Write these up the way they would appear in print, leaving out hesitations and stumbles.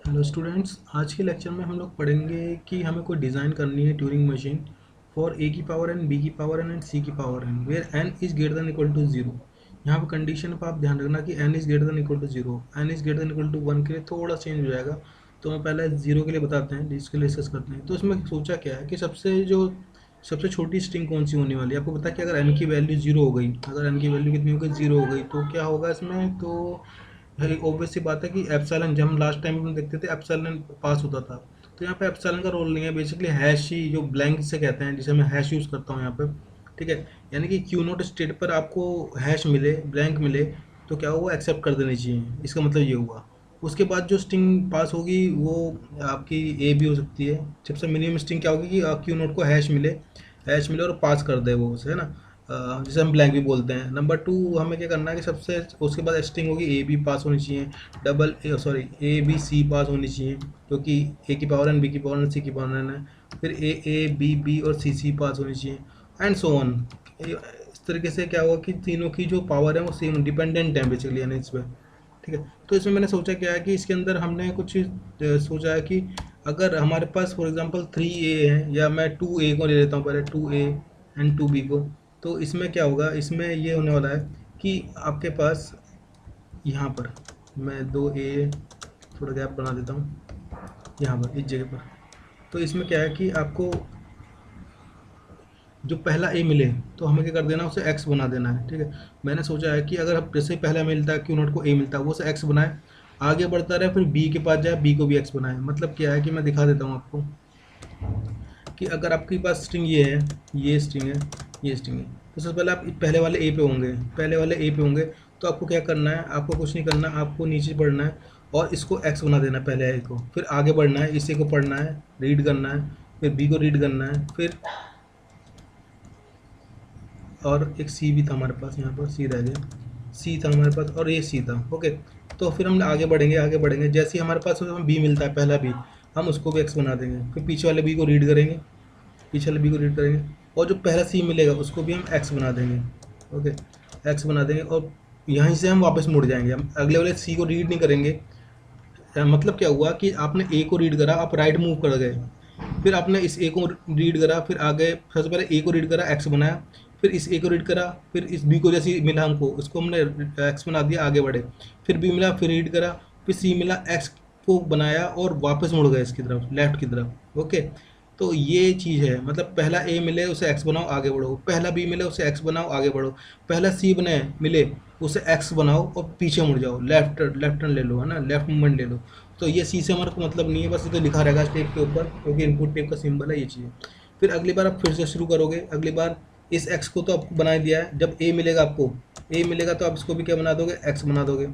Hello students, आज के lecture में हम लोग पढ़ेंगे कि हमें कोई डिज़ाइन करनी है ट्यूरिंग मशीन फॉर ए की पावर एन, बी की पावर एन एंड सी की power N, where N is greater than equal to zero. यहाँ पर कंडीशन पर आप ध्यान रखना कि N is greater than equal to zero. N is greater than equal to one के लिए थोड़ा चेंज हो जाएगा, तो मैं पहले जीरो के लिए बताते हैं जिसके लिए डिस्कस करते हैं। तो इसमें सोचा क्या है कि सबसे छोटी स्ट्रिंग कौन सी होने वाली है। आपको पता है कि अगर एन की वैल्यू जीरो हो गई, अगर एन की वैल्यू कितनी हो गई, जीरो हो गई, तो क्या होगा इसमें। तो ऑब्वियस सी बात है कि एप्सिलॉन, जब हम लास्ट टाइम में देखते थे एप्सिलॉन पास होता था, तो यहाँ पे एप्सिलॉन का रोल नहीं है। बेसिकली हैश ही, जो ब्लैंक से कहते हैं, जिसे मैं हैश यूज़ करता हूँ यहाँ पे, ठीक है। यानी कि क्यू नोट स्टेट पर आपको हैश मिले, ब्लैंक मिले, तो क्या हुआ, एक्सेप्ट कर देनी चाहिए। इसका मतलब ये हुआ। उसके बाद जो स्ट्रिंग पास होगी वो आपकी ए भी हो सकती है। सबसे मिनिमम स्ट्रिंग क्या होगी कि क्यू नोट को हैश मिले और पास कर दे वो उसे, है ना। जिसे हम ब्लैंक भी बोलते हैं। नंबर टू, हमें क्या करना है कि सबसे उसके बाद स्ट्रिंग होगी ए बी पास होनी चाहिए, double A sorry A B C पास होनी चाहिए, क्योंकि ए की पावर एन, बी की पावर एन, सी की पावर एन है। फिर ए बी बी और सी पास होनी चाहिए, एंड सो ऑन। इस तरीके से क्या होगा कि तीनों की जो पावर है वो सेम डिपेंडेंट है बेसिकली, यानी इस पर, ठीक है। तो इसमें मैंने सोचा क्या है कि इसके अंदर हमने कुछ सोचा है कि अगर हमारे पास फॉर एग्जांपल 3A है, या मैं 2A को ले लेता हूँ पहले, 2A एंड 2B को। तो इसमें क्या होगा, इसमें ये होने वाला है कि आपके पास यहाँ पर मैं 2A, थोड़ा गैप बना देता हूँ यहाँ पर इस जगह पर। तो इसमें क्या है कि आपको जो पहला ए मिले, तो हमें क्या कर देना, उसे एक्स बना देना है, ठीक है। मैंने सोचा है कि अगर जैसे ही पहला मिलता है क्यू नोट को ए मिलता है, वो उसे एक्स बनाए, आगे बढ़ता रहे, फिर बी के पास जाए, बी को भी एक्स बनाए। मतलब क्या है कि मैं दिखा देता हूँ आपको कि अगर आपके पास स्ट्रिंग ये है, ये स्ट्रिंग है, ये स्ट्रिंग है, तो सबसे पहले आप पहले वाले ए पे होंगे, पहले वाले ए पे होंगे। तो आपको क्या करना है, आपको कुछ नहीं करना, आपको नीचे बढ़ना है और इसको एक्स बना देना है पहले ए को। फिर आगे बढ़ना है, इसी को पढ़ना है, रीड करना है, फिर बी को रीड करना है, फिर और एक सी भी था हमारे पास, यहाँ पर सी रह गया, सी था हमारे पास और ये सी था, ओके। तो फिर हम आगे बढ़ेंगे, आगे बढ़ेंगे, जैसे ही हमारे पास हमें बी मिलता है, पहला बी, हम उसको भी एक्स बना देंगे। फिर पीछे वाले बी को रीड करेंगे, पीछे वाले बी को रीड करेंगे, और जो पहला सी मिलेगा उसको भी हम एक्स बना देंगे, ओके, एक्स बना देंगे। और यहीं से हम वापस मुड़ जाएंगे, हम अगले वाले सी को रीड नहीं करेंगे। मतलब क्या हुआ कि आपने ए को रीड करा, आप राइट मूव कर गए, फिर आपने इस ए को रीड करा, फिर आगे सबसे पहले ए को रीड करा, एक्स बनाया, फिर इस ए को रीड करा, फिर इस बी को जैसे मिला हमको, उसको हमने एक्स बना दिया, आगे बढ़े, फिर बी मिला, फिर रीड करा, फिर सी मिला, एक्स को बनाया और वापस मुड़ गए इसकी तरफ, लेफ्ट की तरफ, ओके। तो ये चीज़ है, मतलब पहला ए मिले उसे एक्स बनाओ, आगे बढ़ो, पहला बी मिले उसे एक्स बनाओ, आगे बढ़ो, पहला सी बने मिले उसे एक्स बनाओ और पीछे मुड़ जाओ, लेफ्ट लेफ्ट टर्न ले लो, है ना, लेफ्ट मूवमेंट ले लो। तो ये सी से हमारे को मतलब नहीं है, बस ये तो लिखा रहेगा टेप के ऊपर, क्योंकि इनपुट टेप का सिंबल है, ये चीज़। फिर अगली बार आप फिर से शुरू करोगे, अगली बार इस एक्स को तो आपको बना दिया है, जब ए मिलेगा आपको, ए मिलेगा तो आप इसको भी क्या बना दोगे, एक्स बना दोगे।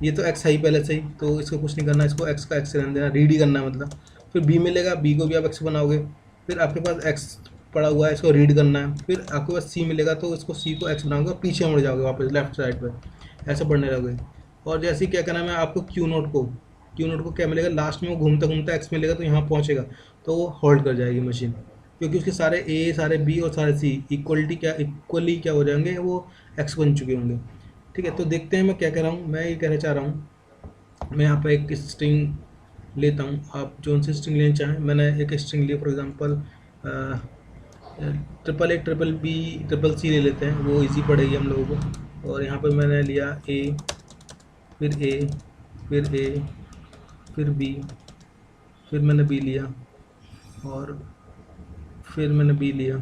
ये तो एक्स है ही पहले से ही, तो इसको कुछ नहीं करना, इसको एक्स का एक्स रहने देना, रीड ही करना है मतलब। फिर बी मिलेगा, बी को भी आप एक्स बनाओगे, फिर आपके पास एक्स पड़ा हुआ है, इसको रीड करना है। फिर आपके पास सी मिलेगा तो इसको सी को एक्स बनाओगे और पीछे मुड़ जाओगे वापस लेफ्ट साइड पर, ऐसे बढ़ने लगोगे। और जैसे ही क्या करना है, आपको क्यू नोट को क्या मिलेगा, लास्ट में वो घूमता घूमता एक्स मिलेगा, तो यहाँ पहुँचेगा, तो वो होल्ड कर जाएगी मशीन, क्योंकि उसके सारे ए, सारे बी और सारे सी इक्वली क्या हो जाएंगे, वो एक्स बन चुके होंगे, ठीक है। तो देखते हैं मैं क्या कह रहा हूँ, मैं ये कहना चाह रहा हूँ, मैं यहाँ पर एक स्ट्रिंग लेता हूँ, आप जो सी स्ट्रिंग लेना चाहें। मैंने एक स्ट्रिंग ली for example triple triple B triple C ले लेते हैं, वो इजी पड़ेगी हम लोगों को। और यहाँ पर मैंने लिया ए, फिर ए, फिर ए, फिर बी, फिर मैंने बी लिया, और फिर मैंने बी लिया,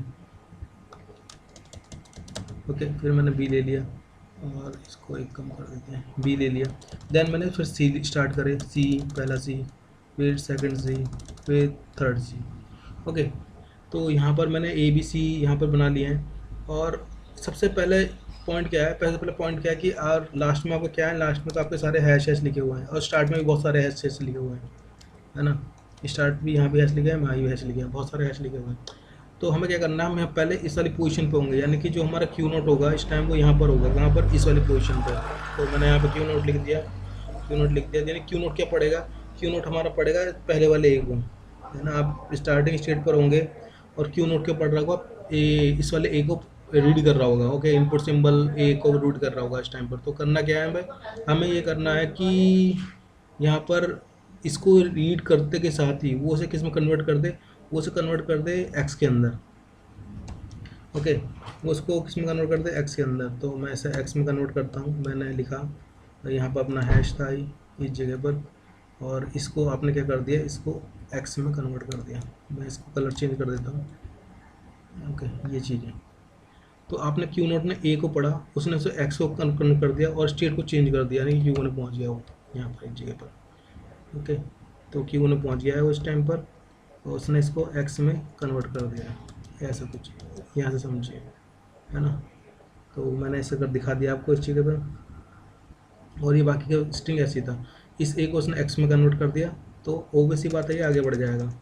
ओके, फिर मैंने बी ले लिया, और इसको एक कम कर देते हैं, बी ले लिया। देन मैंने फिर सी स्टार्ट करे, सी, पहला सी, फिर सेकंड सी, फिर थर्ड सी, ओके। तो यहाँ पर मैंने ए बी सी यहाँ पर बना लिए हैं। और सबसे पहले पॉइंट क्या है, पहले पॉइंट क्या है कि और लास्ट में आपका क्या है, लास्ट में तो आपके सारे हैश लिखे हुए हैं, और स्टार्ट में भी बहुत सारे हैश लिखे हुए हैं, है ना। स्टार्ट भी यहाँ भी हैश लिखे हैं, वहाँ भी हैश लिखे हैं, बहुत सारे हैश लिखे हुए हैं। तो हमें क्या करना है, हम यहाँ पहले इस वाली पोजीशन पे होंगे, यानी कि जो हमारा क्यू नोट होगा इस टाइम वो यहाँ पर होगा, यहाँ पर इस वाली पोजीशन पे। तो मैंने यहाँ पे क्यू नोट लिख दिया, क्यू नोट लिख दिया, यानी क्यू नोट क्या पड़ेगा, क्यू नोट हमारा पड़ेगा पहले वाले ए को, है ना। आप स्टार्टिंग स्टेट पर होंगे और क्यू नोट के पढ़ रहा होगा ए, इस वाले ए को रीड कर रहा होगा, ओके, इनपुट सिंबल ए को रीड कर रहा होगा इस टाइम पर। तो करना क्या है भाई, हमें ये करना है कि यहाँ पर इसको रीड करते के साथ ही वो उसे किस में कन्वर्ट कर दे, वो उसे कन्वर्ट कर दे एक्स के अंदर। ओके, वो उसको किस में कन्वर्ट कर दे, एक्स के अंदर। तो मैं इसे एक्स में कन्वर्ट करता हूँ। मैंने लिखा, यहाँ पर अपना हैश था इस जगह पर, और इसको आपने क्या कर दिया, इसको एक्स में कन्वर्ट कर दिया। मैं इसको कलर चेंज कर देता हूँ। ओके, ये चीज़ है। तो आपने क्यू नोट ने ए को पढ़ा, उसने उसे एक्स को कन्वर्ट कर दिया और स्टेट को चेंज कर दिया, यानी क्यू वन पहुँच गया वो यहाँ पर एक जगह पर। ओके, तो क्यू वन पहुँच गया है वो इस टाइम पर, और उसने इसको एक्स में कन्वर्ट कर दिया है, ऐसा कुछ यहाँ से समझिए, है ना। तो मैंने ऐसे कर दिखा दिया आपको इस जगह पर। और ये बाकी का स्ट्रिंग ऐसी था, इस ए को उसने एक्स में कन्वर्ट कर दिया, तो ऑब्वियस सी बात है ये आगे बढ़ जाएगा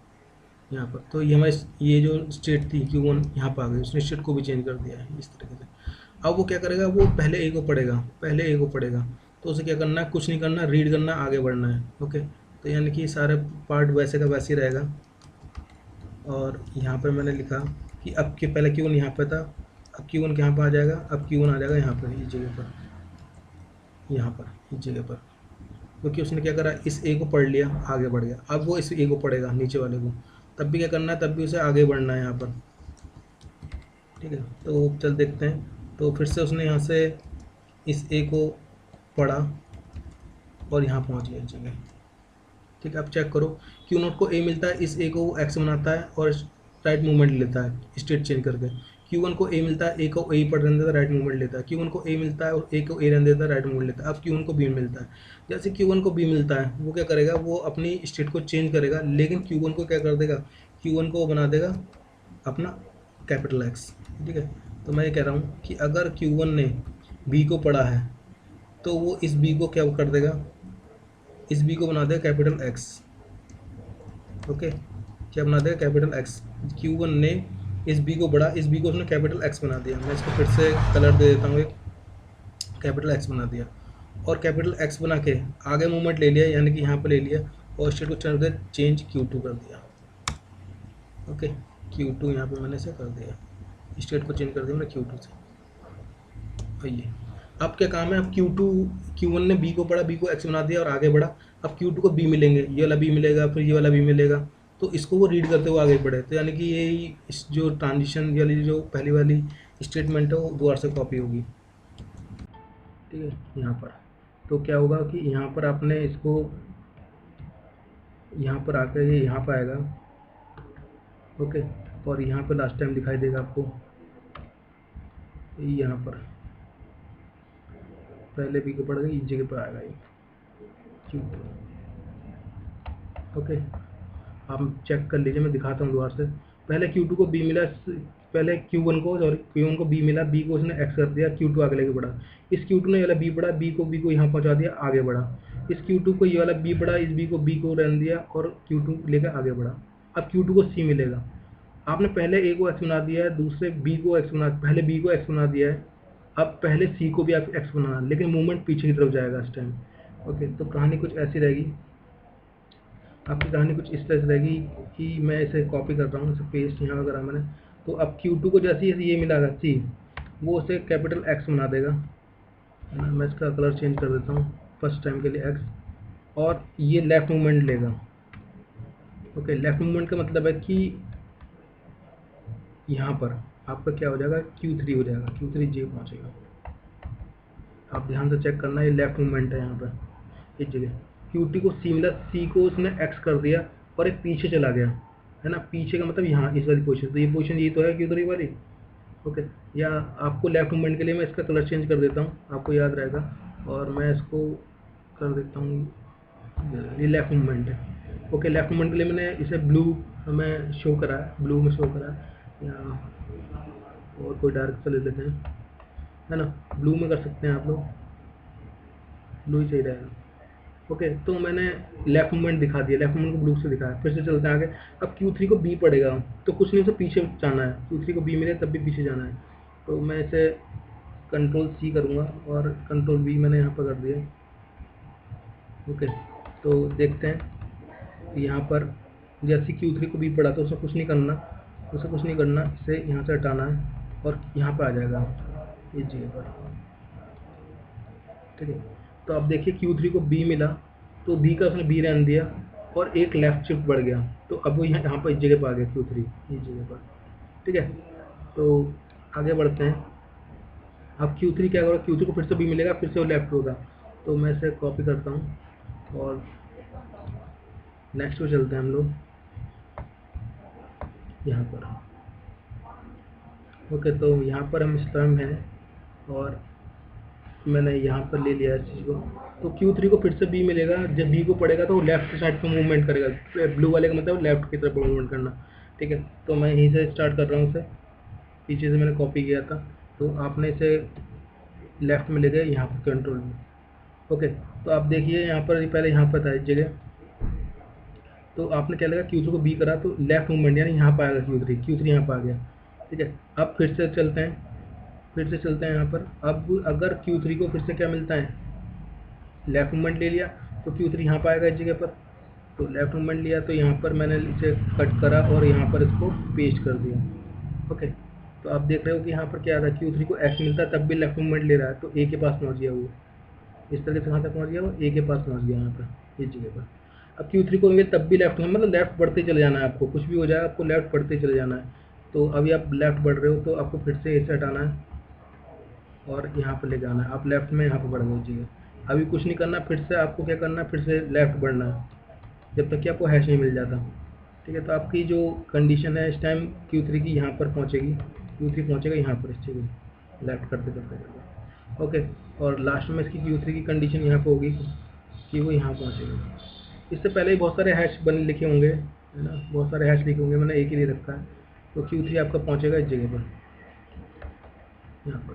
यहाँ पर। तो ये हमारी ये जो स्टेट थी क्यू वन यहाँ पर आ गई, उसने स्टेट को भी चेंज कर दिया है इस तरीके से। अब वो क्या करेगा, वो पहले ए को पढ़ेगा, पहले ए को पढ़ेगा। तो उसे क्या करना है, कुछ नहीं करना, रीड करना, आगे बढ़ना है। ओके, तो यानी कि सारे पार्ट वैसे का वैसे ही रहेगा। और यहाँ पर मैंने लिखा कि अब के पहले क्यू वन यहाँ पर था, अब क्यू वन कहाँ पर आ जाएगा, अब क्यू वन आ जाएगा यहाँ पर, इस जगह पर, यहाँ पर इस जगह पर। क्योंकि उसने क्या करा, इस ए को पढ़ लिया, आगे बढ़ गया। अब वो इस ए को पढ़ेगा, नीचे वाले को, तब भी क्या करना है, तब भी उसे आगे बढ़ना है यहाँ पर। ठीक है, तो चल देखते हैं। तो फिर से उसने यहाँ से इस ए को पढ़ा और यहाँ पहुँच गया इस जगह। ठीक है, अब चेक करो, क्यू नोट को ए मिलता है, इस ए को एक्स बनाता है और राइट मूवमेंट लेता है स्टेट चेंज करके। क्यू वन को ए मिलता है, ए को ए पर रहने देता है, राइट मूवमेंट लेता है। क्यू वन को ए मिलता है और ए को ए रहने देता है, राइट मूवमेंट लेता है। अब क्यू वन को बी मिलता है, जैसे क्यू वन को बी मिलता है, वो क्या करेगा, वो अपनी स्टेट को चेंज करेगा, लेकिन क्यू वन को क्या कर देगा, क्यू वन को वो बना देगा अपना कैपिटल एक्स। ठीक है, तो मैं ये कह रहा हूँ कि अगर क्यू वन ने बी को पढ़ा है, तो वो इस बी को क्या कर देगा, इस बी को बना देगा कैपिटल एक्स। ओके, क्या बना देगा, कैपिटल एक्स। क्यू वन ने इस बी को बढ़ा, इस बी को उसने कैपिटल एक्स बना दिया। मैं इसको फिर से कलर दे देता हूँ, एक कैपिटल एक्स बना दिया, और कैपिटल एक्स बना के आगे मूवमेंट ले लिया, यानी कि यहाँ पर ले लिया, और स्टेट को चेंज क्यू टू कर दिया। ओके, क्यू टू यहाँ पर मैंने इसे कर दिया, स्टेट को चेंज कर दिया मैंने क्यू टू से। ये अब क्या काम है, अब क्यू वन ने बी को पढ़ा, बी को एक्स बना दिया और आगे बढ़ा। अब क्यू टू को बी मिलेंगे, ये वाला बी मिलेगा, फिर ये वाला बी मिलेगा, तो इसको वो रीड करते हुए आगे बढ़े। तो यानी कि ये इस जो ट्रांजिशन वाली जो पहली वाली स्टेटमेंट है वो दोबारा से कॉपी होगी। ठीक है, यहाँ पर तो क्या होगा कि यहाँ पर आपने इसको यहाँ पर आकर ये यहाँ पर आएगा। ओके, और यहाँ पर लास्ट टाइम दिखाई देगा आपको, यहाँ पर पहले बी को पढ़ गई, इस जगह पर आएगा ये क्यू। ओके, आप चेक कर लीजिए, मैं दिखाता हूँ दोबारा से। पहले Q2 को B मिला, पहले Q1 को, सॉरी Q1 को B मिला, B को उसने X कर दिया, Q2 आगे लेके बढ़ा। इस Q2 ने ये वाला B बढ़ा, B को यहाँ पहुँचा दिया, आगे बढ़ा। इस Q2 को ये वाला B बढ़ा, इस B को रहने दिया और Q2 लेकर आगे बढ़ा। अब Q2 को C मिलेगा। आपने पहले A को X बना दिया है, दूसरे B को X बना, पहले B को X बना दिया है, अब पहले C को भी आप X बनाना, लेकिन मूवमेंट पीछे की तरफ जाएगा इस टाइम। ओके, तो कहानी कुछ ऐसी रहेगी, आपकी कहानी कुछ इस तरह से रहेगी कि मैं इसे कॉपी कर रहा हूँ, इसे पेस्ट यहाँ करा मैंने। तो अब Q2 को जैसे ही ये मिलागा C, वो उसे कैपिटल X बना देगा। मैं इसका कलर चेंज कर देता हूँ फर्स्ट टाइम के लिए X, और ये लेफ़्ट मूवमेंट लेगा। ओके, लेफ़्ट मूवमेंट का मतलब है कि यहाँ पर आपका क्या हो जाएगा, Q3 हो जाएगा, Q3 J पहुँचेगा। आप ध्यान से चेक करना, ये लेफ़्ट मूवमेंट है यहाँ पर इस जगह। Q2 को C मिला, C को उसने X कर दिया और एक पीछे चला गया, है ना। पीछे का मतलब यहाँ इस वाली पोजीशन, तो ये पोजीशन ये तो है Q3 वाली। ओके, या आपको लेफ़्ट मूवमेंट के लिए मैं इसका कलर चेंज कर देता हूँ, आपको याद रहेगा। और मैं इसको कर देता हूँ, ये लेफ़्ट मूवमेंट है। ओके, लेफ़्ट मूवमेंट के लिए मैंने इसे ब्लू में शो करा है, ब्लू में शो करा है, या और कोई डार्क से ले लेते हैं, है ना। ब्लू में कर सकते हैं आप लोग, ब्लू ही सही रहेगा। ओके, तो मैंने लेफ़्ट मूवमेंट दिखा दिया, लेफ़्ट मूवमेंट को ब्लू से दिखाया। फिर से चलते हैं आगे। अब Q3 को B पड़ेगा, तो कुछ नहीं, उसे पीछे जाना है। Q3 को B मिले तब भी पीछे जाना है, तो मैं इसे कंट्रोल C करूँगा और कंट्रोल V मैंने यहाँ पर कर दिया। ओके, तो देखते हैं कि यहाँ पर जैसे Q3 को B पड़ा, तो उसे कुछ नहीं करना, इसे यहाँ से हटाना है और यहाँ पर आ जाएगा इस जगह पर। ठीक है, तो अब देखिए Q3 को B मिला, तो D का उसने B रहने दिया और एक लेफ्ट शिफ्ट बढ़ गया, तो अब वो यहाँ पर इस जगह पर आ गया Q3 इस जगह पर। ठीक है, तो आगे बढ़ते हैं। अब Q3 क्या होगा, Q3 को फिर से B मिलेगा, फिर से वो लेफ्ट होगा। तो मैं इसे कॉपी करता हूँ और नेक्स्ट पे चलते हैं हम लोग यहाँ पर। ओके, तो यहाँ पर हम इस टर्म हैं और मैंने यहाँ पर ले लिया इस चीज़ को। तो Q3 को फिर से B मिलेगा, जब B को पड़ेगा तो वो लेफ्ट साइड पे मूवमेंट करेगा। ब्लू वाले का मतलब लेफ्ट की तरफ मूवमेंट करना। ठीक है, तो मैं यहीं से स्टार्ट कर रहा हूँ उसे, पीछे से मैंने कॉपी किया था। तो आपने इसे लेफ्ट में ले गए यहाँ पर कंट्रोल में। ओके, तो आप देखिए यहाँ पर पहले यहाँ पर था इस जगह, तो आपने क्या लगा Q3 को B करा तो लेफ्ट मूवमेंट यानी यहाँ पर आएगा Q3 यहाँ पर आ गया। ठीक है, अब फिर से चलते हैं यहाँ पर। अब अगर Q3 को फिर से क्या मिलता है, लेफ्ट मूवमेंट ले लिया तो Q3 यहाँ पर आएगा इस जगह पर। तो लेफ्ट मूवमेंट लिया तो यहाँ पर मैंने इसे कट करा और यहाँ पर इसको पेस्ट कर दिया। ओके, तो आप देख रहे हो कि यहाँ पर क्या आता है, Q3 को X मिलता है तब भी लेफ्ट मूवमेंट ले रहा है, तो A के पास पहुँच गया वो। इस तरह से कहाँ तक पहुँच गया वो, A के पास पहुँच गया यहाँ पर इस जगह पर। अब Q3 को तब भी लेफ्ट में, मतलब लेफ्ट बढ़ते चले जाना है आपको, कुछ भी हो जाए आपको लेफ्ट बढ़ते चले जाना है। तो अभी आप लेफ्ट बढ़ रहे हो तो आपको फिर से इसे हटाना है और यहाँ पर ले जाना है। आप लेफ्ट में यहाँ पर बढ़ गए जगह, अभी कुछ नहीं करना, फिर से आपको क्या करना है, फिर से लेफ्ट बढ़ना है जब तक कि आपको हैश नहीं मिल जाता। ठीक है, तो आपकी जो कंडीशन है इस टाइम Q3 की यहाँ पर पहुँचेगी, Q3 पहुँचेगा यहाँ पर इस जगह लेफ्ट करते करते। ओके, और लास्ट में इसकी Q3 की कंडीशन यहाँ पर होगी कि वो यहाँ पहुँचेगा। इससे पहले ही बहुत सारे हैश बन लिखे होंगे, है ना, बहुत सारे हैश लिखे होंगे, मैंने एक ही ले रखा है। तो Q3 आपका पहुँचेगा इस जगह पर यहाँ पर।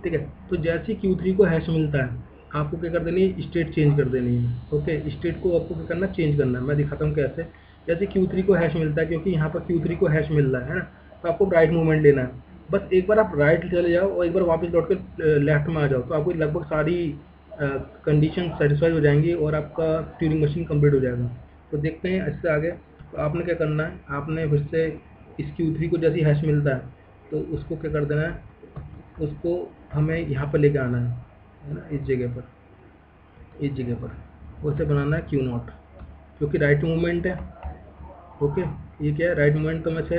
ठीक है, तो जैसे ही Q3 को हैश मिलता है आपको क्या कर देनी है, स्टेट चेंज कर देनी है। ओके, स्टेट को आपको क्या करना है, चेंज करना है। मैं दिखाता हूँ कैसे। जैसे Q3 को हैश मिलता है, क्योंकि यहाँ पर Q3 को हैश मिल रहा है ना, तो आपको राइट मूवमेंट लेना है। बस एक बार आप राइट चले जाओ और एक बार वापस लौट कर लेफ्ट में आ जाओ, तो आपको लगभग सारी कंडीशन सेटिस्फाई हो जाएंगी और आपका ट्यूरिंग मशीन कंप्लीट हो जाएगा। तो देखते हैं इससे आगे। तो आपने क्या करना है, आपने फिर से इस Q3 को जैसे ही हैश मिलता है तो उसको क्या कर देना है, उसको हमें यहाँ पर लेके आना है ना, इस जगह पर उसे बनाना है Q0, क्योंकि राइट मूवमेंट है। ओके, ये क्या है, राइट मूवमेंट, तो मैं इसे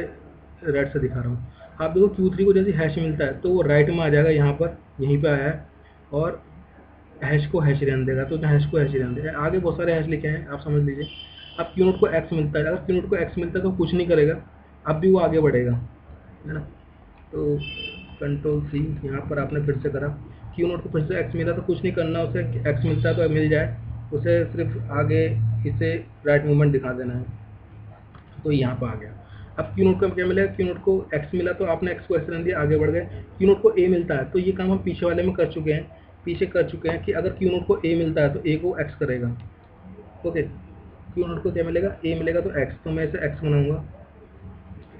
राइट से दिखा रहा हूँ। आप देखो Q3 को जैसे हैश मिलता है तो वो राइट में आ जाएगा, यहाँ पर यहीं पे आया है और हैश को हैश रहने देगा, तो हैश को हैश रहने देगा। आगे बहुत सारे हैश लिखे हैं, आप समझ लीजिए। अब Q0 को X मिलता है, अगर Q0 को X मिलता है तो कुछ नहीं करेगा, अब भी वो आगे बढ़ेगा, है ना। तो कंट्रोल C यहाँ पर आपने फिर से करा, Q0 को फिर से X मिला तो कुछ नहीं करना, उसे X मिलता है तो मिल जाए, उसे सिर्फ आगे इसे राइट मूवमेंट दिखा देना है, तो यहाँ पर आ गया। अब Q0 को क्या मिलेगा, Q0 को X मिला तो आपने X को X रहने दिया, आगे बढ़ गए। Q0 को A मिलता है तो ये काम हम पीछे वाले में कर चुके हैं, कि अगर Q0 को A मिलता है तो A को X करेगा। ओके, Q0 को क्या मिलेगा, A मिलेगा तो X, तो मैं इसे X बनाऊंगा।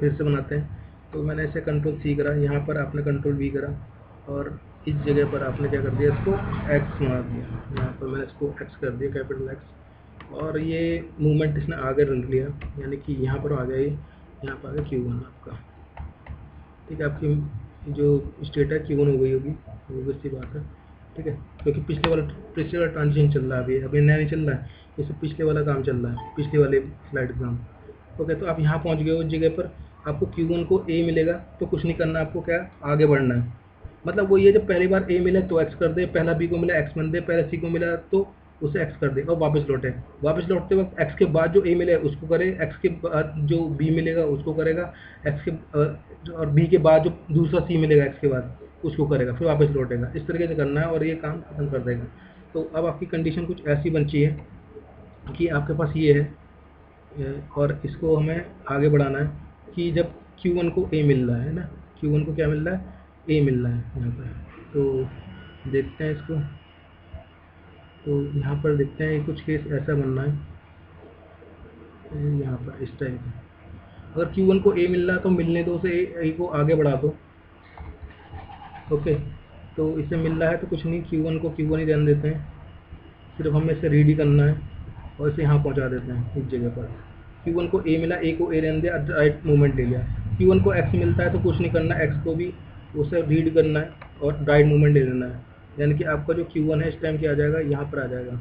फिर से बनाते हैं, तो मैंने इसे कंट्रोल C करा, यहाँ पर आपने कंट्रोल V करा और इस जगह पर आपने क्या कर दिया, इसको X बना दिया। यहाँ पर मैंने इसको X कर दिया, कैपिटल X, और ये मूवमेंट इसने आगे रख लिया, यानी कि यहाँ पर आ गया, ये यहाँ पर आ गया Q1 आपका। ठीक है, आपकी जो स्टेट है Q1 हो गई होगी, वो सी बात है। ठीक है, क्योंकि पिछले वाला ट्रांजिशन चल रहा है, अभी नया नहीं चल रहा है, इससे पिछले वाला काम चल रहा है, पिछले वाले स्लाइड का काम। ओके, तो आप यहाँ पहुँच गए उस जगह पर, आपको Q1 को A मिलेगा तो कुछ नहीं करना, आपको क्या आगे बढ़ना है। मतलब वो ये जब पहली बार A मिले तो X कर दे, पहला B को मिला X बन दे, पहले C को मिला तो उसे X कर दे और वापस लौटे। वापस लौटते वक्त X के बाद जो A मिले उसको करे, X के बाद जो B मिलेगा उसको करेगा, X के और B के बाद जो दूसरा C मिलेगा X के बाद उसको करेगा, फिर वापस लौटेगा। इस तरीके से करना है और ये काम खत्म कर देगा। तो अब आपकी कंडीशन कुछ ऐसी बची है कि आपके पास ये है और इसको हमें आगे बढ़ाना है कि जब Q1 को A मिल रहा है ना, Q1 को क्या मिल रहा है, A मिल रहा है यहाँ पर। तो देखते हैं इसको, तो यहाँ पर देखते हैं कुछ केस ऐसा बनना है यहाँ पर इस टाइप का। अगर Q1 को A मिल रहा है तो मिलने दो उसे, A को आगे बढ़ा दो। ओके, तो इसे मिल रहा है तो कुछ नहीं, Q1 को Q1 ही रहने देते हैं, सिर्फ हमें इसे रीड ही करना है और इसे यहाँ पहुँचा देते हैं इस जगह पर। Q1 को A मिला, A को A रहने दिया, राइट मूवमेंट ले लिया। Q1 को X मिलता है तो कुछ नहीं करना, X को भी उसे रीड करना है और राइट मूवमेंट ले लेना है, यानी कि आपका जो Q1 है इस टाइम क्या आ जाएगा, यहाँ पर आ जाएगा,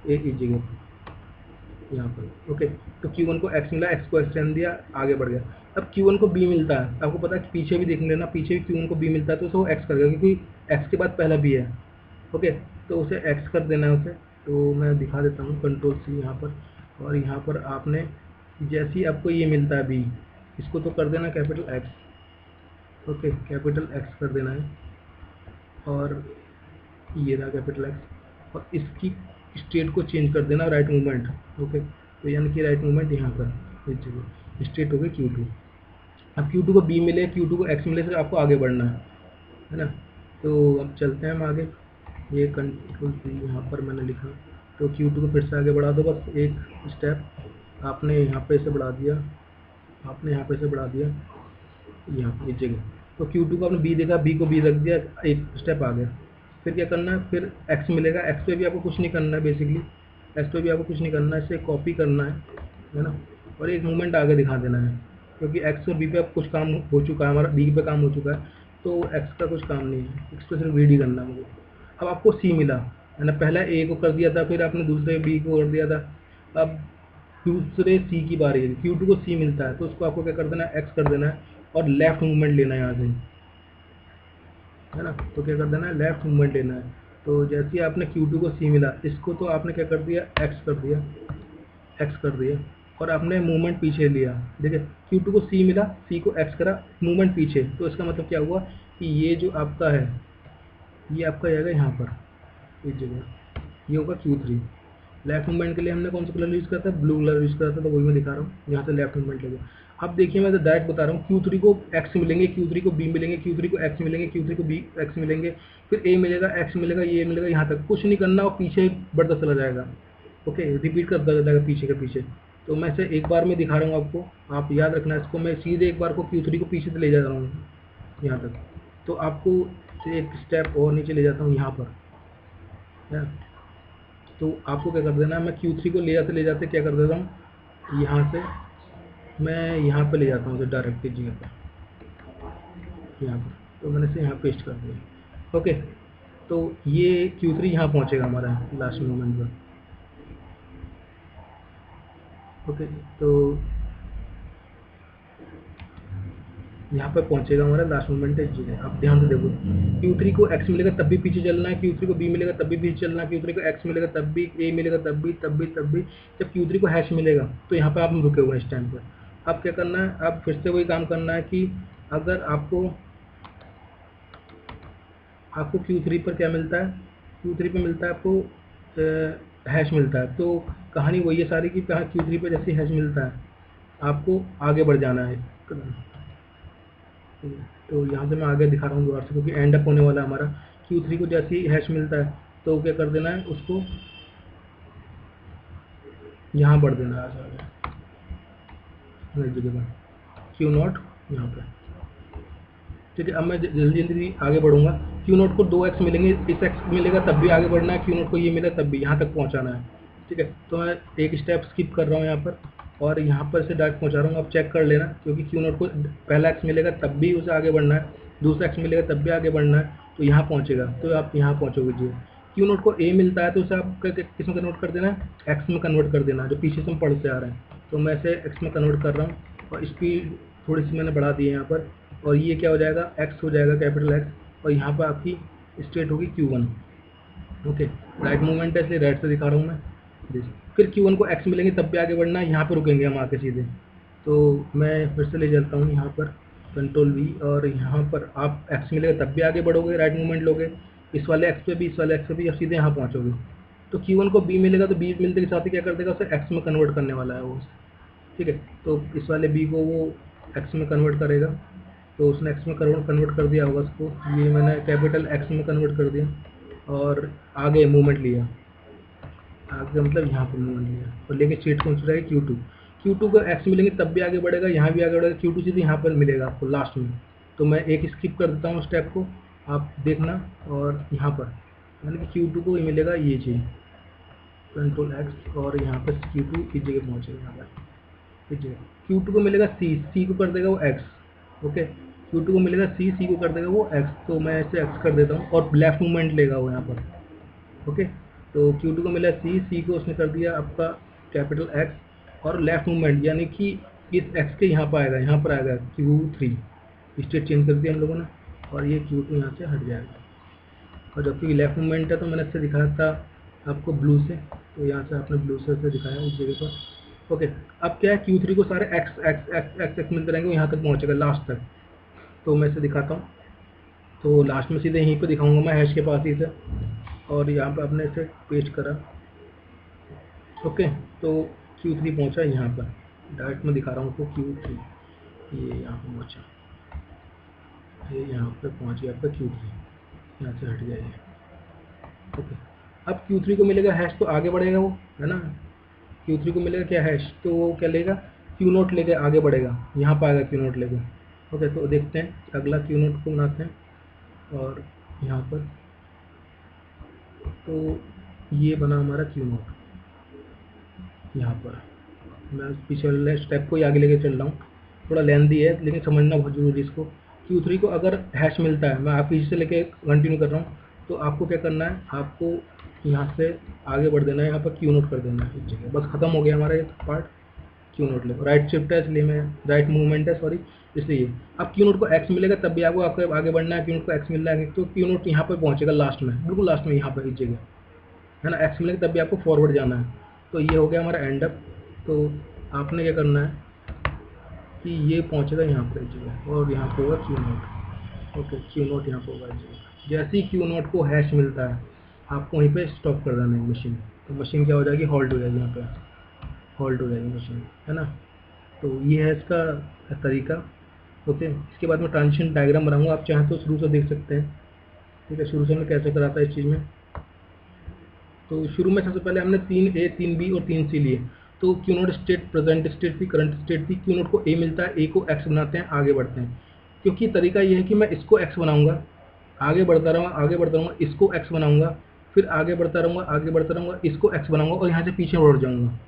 एक इस जगह पर। यहाँ पर। ओके, तो Q1 को x मिला, x को x रहने दिया, आगे बढ़ गया। अब Q1 को b मिलता है, आपको पता है कि पीछे भी देख लेना, पीछे भी Q1 को b मिलता है तो उसे वो x कर देगा, क्योंकि x के बाद पहला b है। ओके, तो उसे x कर देना है उसे। तो मैं दिखा देता हूँ, कंट्रोल C यहाँ पर, और यहाँ पर आपने जैसे ही आपको ये मिलता है b, इसको तो कर देना capital X। Okay, capital X कर देना है, और ये रहा कैपिटल X, और इसकी स्टेट को चेंज कर देना राइट मूवमेंट। ओके, तो यानी कि राइट मूवमेंट यहाँ पर इस जगह स्टेट हो गई Q2। अब Q2 को B मिले, Q2 को X मिले, तो आपको आगे बढ़ना है ना। तो अब चलते हैं हम आगे। ये कंट्रोल C यहाँ पर मैंने लिखा, तो Q2 को फिर से आगे बढ़ा दो, बस एक स्टेप आपने यहाँ पे से बढ़ा दिया, आपने यहाँ पे से बढ़ा दिया यहाँ पे इस जगह। तो Q2 को आपने B देखा, B को B रख दिया, एक स्टेप आ गया। फिर क्या करना है, फिर X मिलेगा, X पे भी आपको कुछ नहीं करना है बेसिकली, X पे भी आपको कुछ नहीं करना है, इसे कॉपी करना है ना, और एक मूवमेंट आगे दिखा देना है, क्योंकि X और B पे अब कुछ काम हो चुका है, हमारा B पे काम हो चुका है, तो X का कुछ काम नहीं है, X पे सिर्फ VD करना है मुझे। अब आपको C मिला है ना, पहला A को कर दिया था, फिर आपने दूसरे B को कर दिया था, अब दूसरे C की बारी है, Q2 को C मिलता है, तो उसको आपको क्या कर देना है, X कर देना है, और लेफ्ट मूवमेंट लेना है यहाँ से, है ना। तो क्या कर देना है, लेफ्ट मूवमेंट लेना है। तो जैसे ही आपने Q2 को C मिला, इसको तो आपने क्या कर दिया, X कर दिया, X कर दिया, और आपने मूवमेंट पीछे लिया। देखिए, Q2 को C मिला, C को X करा, मूवमेंट पीछे, तो इसका मतलब क्या हुआ कि ये जो आपका है, ये आपका जाएगा यहाँ पर इस जगह, ये होगा Q3। लेफ्ट मूवमेंट के लिए हमने कौन सा कलर यूज़ करा था, ब्लू कलर यूज़ करा था, तो वही मैं दिखा रहा हूँ, यहाँ से लेफ्ट मूवमेंट लेंगे। अब देखिए, मैं तो डायरेक्ट बता रहा हूँ, Q3 को X मिलेंगे, Q3 को B मिलेंगे, Q3 को X मिलेंगे, Q3 को B X मिलेंगे, फिर A मिलेगा, X मिलेगा, ये मिलेगा, यहाँ तक कुछ नहीं करना, और पीछे बढ़ता चला जाएगा। ओके, रिपीट करता जाएगा पीछे के पीछे। तो मैं इसे एक बार में दिखा रहा हूँ आपको, आप याद रखना इसको, मैं सीधे एक बार को Q3 को पीछे से ले जा रहा हूँ यहाँ तक, तो आपको एक स्टेप और नीचे ले जाता हूँ यहाँ पर, है। तो आपको क्या कर देना है, मैं Q3 को ले जाते क्या कर देता हूँ, यहाँ से मैं यहाँ पे ले जाता हूँ, तो डायरेक्ट जगह पे यहाँ पर, तो मैंने इसे यहाँ पेस्ट कर दिया। ओके, तो ये Q3 यहाँ पहुँचेगा हमारा लास्ट मोमेंट पर। ओके, तो यहाँ पे पहुँचेगा हमारा लास्ट मोमेंट है जगह। अब ध्यान से देखो, Q3 को X मिलेगा तब भी पीछे चलना है, Q3 को B मिलेगा तब भी पीछे चलना है, Q3 को X मिलेगा तब भी, A मिलेगा तब भी। जब Q3 को हैश मिलेगा, तो यहाँ पे आप रुके हुए हैं इस टाइम पर। अब क्या करना है, अब फिर से वही काम करना है कि अगर आपको Q3 पर क्या मिलता है, Q3 पे मिलता है आपको हैश मिलता है, तो कहानी वही है सारी कि कहाँ Q3 पे जैसे हैश मिलता है, आपको आगे बढ़ जाना है। तो यहाँ से मैं आगे दिखा रहा हूँ दोबारा से, क्योंकि एंड अप होने वाला है हमारा। Q3 को जैसे ही हैश मिलता है, तो क्या कर देना है, उसको यहाँ बढ़ देना है आगे, इस जगह पर Q0 यहाँ पे। ठीक है, अब मैं जल्दी जल्दी आगे बढ़ूंगा। Q0 को 2x मिलेंगे, इस x मिलेगा तब भी आगे बढ़ना है, Q0 को ये मिला तब भी यहाँ तक पहुँचाना है। ठीक है, तो मैं एक स्टेप स्किप कर रहा हूँ यहाँ पर, और यहाँ पर से डायरेक्ट पहुँचा रहा हूँ। आप चेक कर लेना, क्योंकि Q0 को पहला x मिलेगा तब भी उसे आगे बढ़ना है, दूसरा x मिलेगा तब भी आगे बढ़ना है, तो यहाँ पहुँचेगा, तो आप यहाँ पहुँचोगे जी। Q0 को a मिलता है, तो उसे आप किस में कन्वर्ट कर देना है, x में कन्वर्ट कर देना है, जो पीछे से हम पढ़ते आ रहे हैं। तो मैं इसे x में कन्वर्ट कर रहा हूँ, और स्पीड थोड़ी सी मैंने बढ़ा दी है यहाँ पर, और ये क्या हो जाएगा, x हो जाएगा कैपिटल X, और यहाँ पर आपकी स्टेट होगी Q1। ओके, राइट मूवमेंट है, इसलिए राइट से दिखा रहा हूँ मैं। फिर Q1 को x मिलेंगे तब भी आगे बढ़ना है, यहाँ पर रुकेंगे हम आके सीधे। तो मैं फिर से ले जाता हूँ यहाँ पर, कंट्रोल V, और यहाँ पर आप x मिलेगा तब भी आगे बढ़ोगे, राइट मूवमेंट लोगे, इस वाले x पे भी, इस वाले x पे भी, और सीधे यहाँ पहुँचोगे। तो Q1 को B मिलेगा, तो B मिलने के साथ ही क्या कर देगा, उसे x में कन्वर्ट करने वाला है वो। ठीक है, तो इस वाले B को वो x में कन्वर्ट करेगा, तो उसने x में कन्वर्ट कर दिया होगा उसको, ये मैंने कैपिटल X में कन्वर्ट कर दिया, और आगे मूवमेंट लिया, आगे मतलब यहाँ पर मूवमेंट लिया, और लेके स्टेट कौन सी रहेगी, Q2 को x मिलेंगे तब भी आगे बढ़ेगा, यहाँ भी आगे बढ़ेगा, Q2 सीधे यहाँ पर मिलेगा आपको लास्ट में। तो मैं एक स्किप कर देता हूँ स्टेप को, आप देखना, और यहाँ पर यानी कि Q2 को मिलेगा ये चीज़, कंट्रोल X, और यहाँ पर Q2 इस जगह पहुँचेगा, यहाँ पर Q2 को मिलेगा C को कर देगा वो X। ओके, Q2 को मिलेगा C को कर देगा वो X, तो मैं इसे X कर देता हूँ, और लेफ्ट मूवमेंट लेगा वो यहाँ पर। ओके, तो Q2 को मिला C को उसने कर दिया आपका कैपिटल एक्स और लेफ्ट मूवमेंट यानी कि इस एक्स के यहाँ पर आएगा, यहाँ पर आएगा Q3, स्टेट चेंज कर दिया हम लोगों ने, और ये Q2 यहाँ से हट जाएगा। और जबकि लेफ्ट मूवमेंट है तो मैंने इससे दिखाया था आपको ब्लू से, तो यहाँ से आपने ब्लू से दिखाया इस जगह पर। ओके, अब क्या है, Q3 को सारे x x x x x मिलते रहेंगे, यहाँ तक पहुँचेगा लास्ट तक। तो मैं इसे दिखाता हूँ, तो लास्ट में सीधे यहीं पे दिखाऊंगा मैं हैश के पास ही से, और यहाँ पे आपने इसे पेस्ट करा। ओके, तो Q3 पहुँचा यहाँ पर, डायरेक्ट मैं दिखा रहा हूँ आपको Q3, ये यहाँ पर पहुँचा, ये यहाँ पे पहुँच गया आपका Q3, यहाँ से हट गया ये। ओके, अब Q3 को मिलेगा हैश तो आगे बढ़ेगा वो, है ना। Q3 को मिलेगा क्या हैश, तो वो क्या लेगा, Q0 लेके आगे बढ़ेगा, यहाँ पर आएगा Q0 लेके। ओके, तो देखते हैं अगला Q0 को बनाते हैं, और यहाँ पर तो ये बना हमारा Q0। यहाँ पर मैं पीछे वाले स्टेप को ही आगे लेके चल रहा हूँ, थोड़ा लेंदी है लेकिन समझना बहुत जरूरी है इसको। Q3 को अगर हैश मिलता है, मैं आप पीछे से लेके कंटिन्यू कर रहा हूँ, तो आपको क्या करना है, आपको यहाँ से आगे बढ़ देना है, यहाँ पर Q0 कर देना है इस जगह, बस खत्म हो गया हमारा ये पार्ट। Q0 ले, राइट शिफ्ट है इसलिए मैं, राइट मूवमेंट है सॉरी, इसलिए अब Q0 को एक्स मिलेगा तब भी आपको आगे बढ़ना है। Q0 को एक्स मिल रहा है तो Q0 यहाँ पर पहुँचेगा लास्ट में, बिल्कुल लास्ट में यहाँ पर इस जगह, है ना। एक्स मिलेगा तब भी आपको फॉरवर्ड जाना है। तो ये हो गया हमारा एंड अप। तो आपने क्या करना है कि ये पहुँचेगा यहाँ पर इस जगह, और यहाँ पर होगा Q0। ओके, Q0 यहाँ पर होगा इस जगह। जैसे ही Q0 को हैश मिलता है, आपको वहीं पे स्टॉप कर देना है मशीन, तो मशीन क्या हो जाएगी, होल्ड हो जाएगी, यहाँ पे होल्ड हो जाएगी मशीन, है ना। तो ये है इसका तरीका। ओके, इसके बाद मैं ट्रांजिशन डायग्राम बनाऊंगा, आप चाहें तो शुरू से देख सकते हैं। ठीक है, शुरू से मैं कैसे कराता है इस चीज़ में। तो शुरू में सबसे पहले हमने 3A 3B और 3C लिए। तो Q0 स्टेट प्रेजेंट स्टेट थी, करंट स्टेट थी। Q0 को A मिलता है, A को X बनाते हैं, आगे बढ़ते हैं। क्योंकि तरीका ये है कि मैं इसको X बनाऊंगा, आगे बढ़ता रहूँगा, आगे बढ़ता रहूँगा, इसको X बनाऊंगा, फिर आगे बढ़ता रहूँगा, आगे बढ़ता रहूँगा, इसको X बनाऊंगा, और यहाँ से पीछे लौट जाऊँगा,